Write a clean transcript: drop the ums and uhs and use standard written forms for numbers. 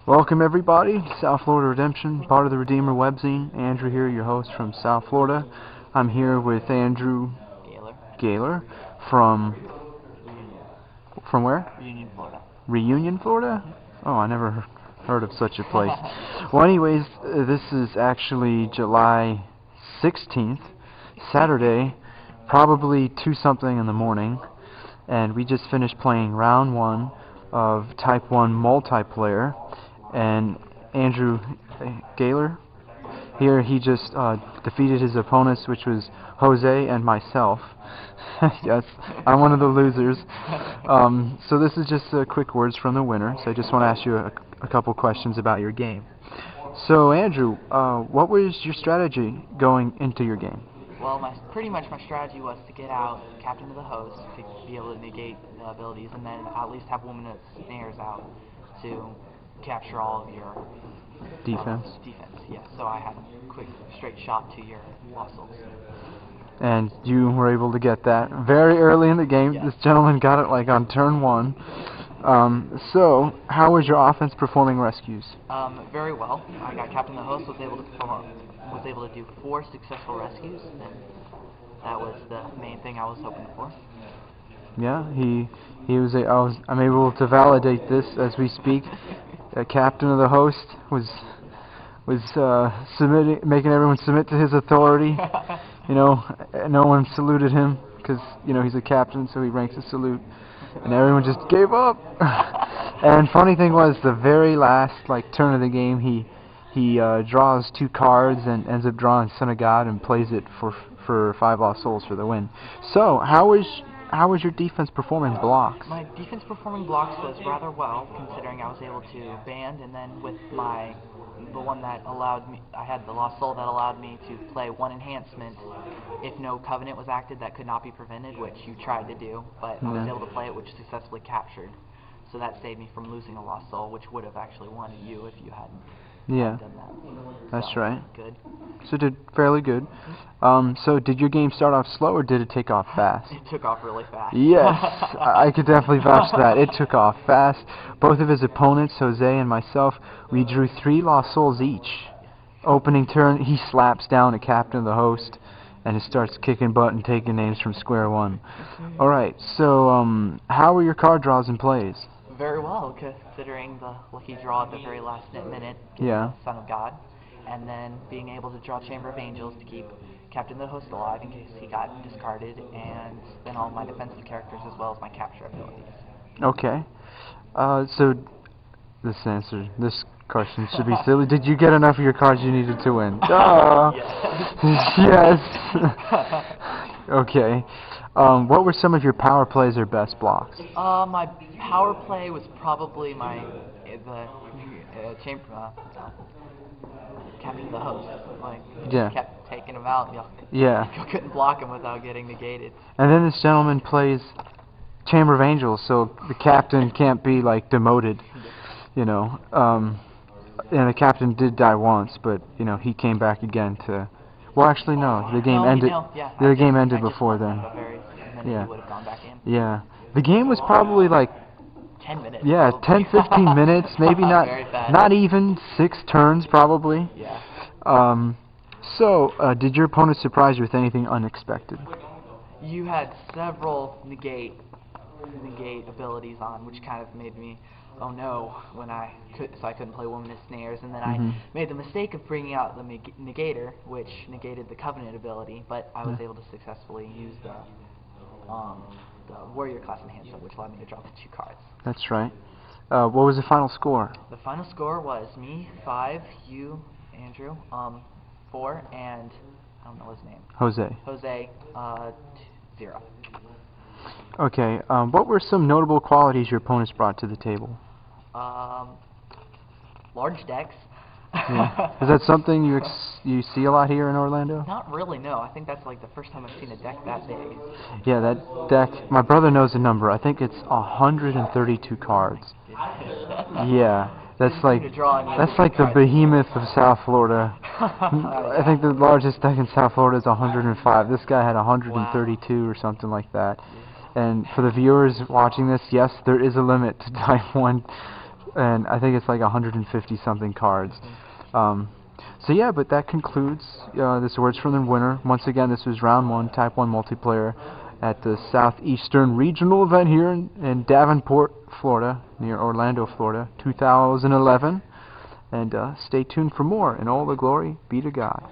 Welcome everybody, South Florida Redemption, part of the Redeemer webzine. Andrew here, your host from South Florida. I'm here with Andrew Goeller from where? Reunion, Florida. Reunion, Florida? Oh, I never heard of such a place. Well, anyways, this is actually July 16th, Saturday, probably 2-something in the morning, and we just finished playing round 1 of Type 1 multiplayer. And Andrew Goeller here, he just defeated his opponents, which was Jose and myself. Yes, I'm one of the losers. So this is just quick words from the winner. So I just want to ask you a couple questions about your game. So Andrew, what was your strategy going into your game? Well, pretty much my strategy was to get out, captain of the host, to be able to negate the abilities, and then at least have woman snares out to capture all of your defense. Yes. So I had a quick straight shot to your muscles. And you were able to get that very early in the game. Yes. This gentleman got it like on turn 1. So how was your offense performing rescues? Very well. I got captain of the host, was able to do 4 successful rescues, and that was the main thing I was hoping for. Yeah, I'm able to validate this as we speak. Captain of the host was making everyone submit to his authority. You know, no one saluted him because he's a captain, so he ranks a salute, and everyone just gave up. And funny thing was, the very last turn of the game, he draws 2 cards and ends up drawing Son of God and plays it for 5 lost souls for the win. So how was your defense performing blocks? My defense performing blocks was rather well, considering I was able to band, and then with the one that allowed me, I had the lost soul that allowed me to play 1 enhancement if no covenant was acted that could not be prevented, which you tried to do, but I was able to play it, which successfully captured. So that saved me from losing a lost soul, which would have actually won you if you hadn't done that. That's right. Good. So it did fairly good. So did your game start off slow or did it take off fast? It took off really fast. Yes, I could definitely vouch for that. It took off fast. Both of his opponents, Jose and myself, we drew 3 lost souls each. Opening turn, he slaps down a captain of the host and it starts kicking butt and taking names from square one. Alright, so how were your card draws and plays? Very well, considering the lucky draw at the very last minute, yeah. Son of God, and then being able to draw Chamber of Angels to keep Captain of the Host alive in case he got discarded, and then all my defensive characters as well as my capture abilities. Okay. So this question should be silly. Did you get enough of your cards you needed to win? Yes. Okay. What were some of your power plays or best blocks? My power play was probably Captain of the Host. Kept taking him out. You couldn't block him without getting negated. And then this gentleman plays Chamber of Angels, so the captain can't be demoted. And the captain did die once, but he came back again to. Well, actually, no. The game ended. The game ended before then. Yeah. Would have gone back in. Yeah. The game was probably 10 minutes. Yeah, 10-15 minutes, maybe not even 6 turns probably. Yeah. So, did your opponent surprise you with anything unexpected? You had several negate abilities on, which kind of made me, oh no, so I couldn't play Woman of Snares, and then I made the mistake of bringing out the negator, which negated the Covenant ability, but I was able to successfully use the Warrior class enhancement, which allowed me to draw the 2 cards. That's right. What was the final score? The final score was me 5, you, Andrew, 4, and I don't know his name. Jose, 0. Okay. What were some notable qualities your opponents brought to the table? Large decks. Yeah. Is that something you see a lot here in Orlando? Not really, no. I think that's the first time I've seen a deck that big. Yeah, that deck, my brother knows the number. I think it's 132 cards. Yeah, that's the behemoth of South Florida. I think the largest deck in South Florida is 105. This guy had 132 or something like that. And for the viewers watching this, yes, there is a limit to Type 1 and I think it's like 150 something cards. So yeah, but that concludes this Words from the Winter. Once again, this was round 1, Type 1 multiplayer at the Southeastern Regional event here in Davenport, Florida, near Orlando, Florida, 2011. And stay tuned for more, and all the glory be to God.